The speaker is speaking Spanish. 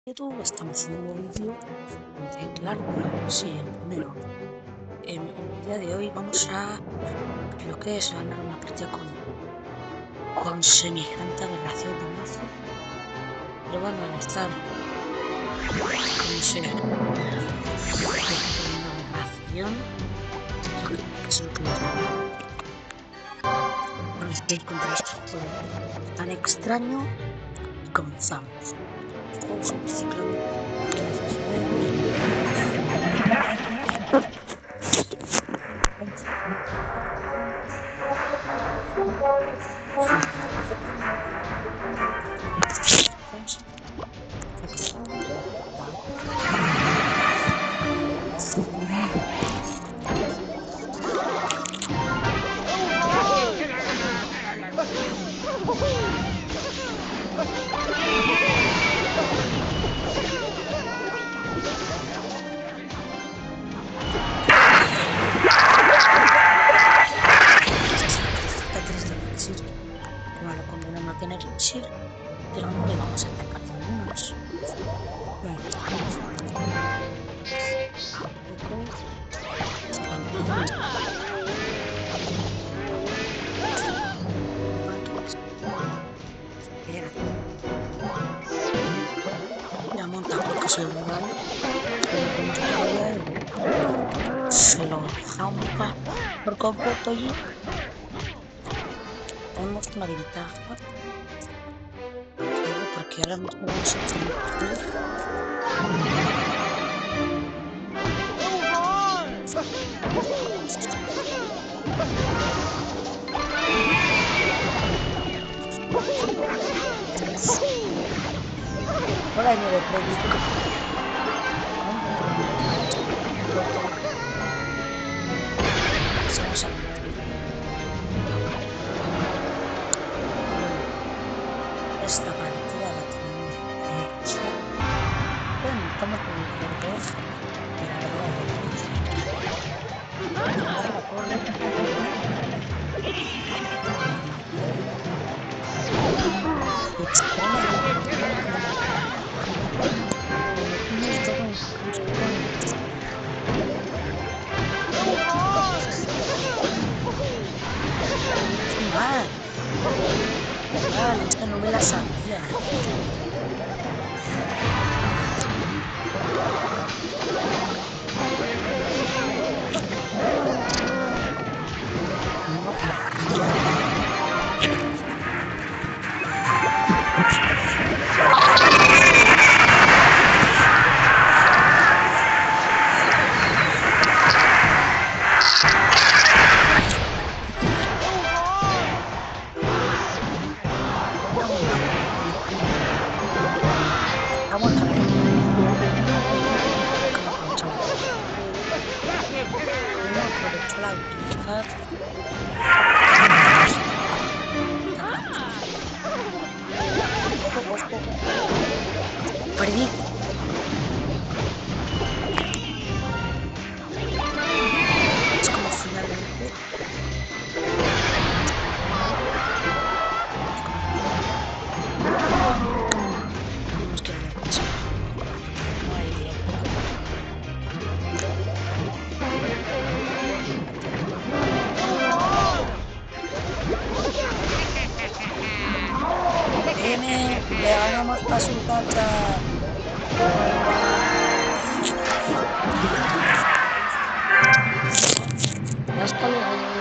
YouTube, estamos haciendo un nuevo vídeo de claro, sí, el primero. En el día de hoy vamos a lo que es ganar una partida con semejante aberración de mazo. Pero bueno, al estar como sea una aberración, es lo que les digo. Bueno, estoy contra este juego tan extraño y comenzamos. El juego es un ciclo no tener elixir, pero no le vamos a atacar de algunos. Bueno, ya monta porque soy rival, se lo zampa por completo allí. Tenemos una ventaja porque ahora mismo vamos a tener hola, no le predico. Vamos a esta partida la tenemos hecha. Bueno, estamos con el jugador, pero la esta no me la sabía. Perdí. Es como finalmente. Tenemos que ver eso. No hay directo. Le ganamos a su casa. Hasta luego.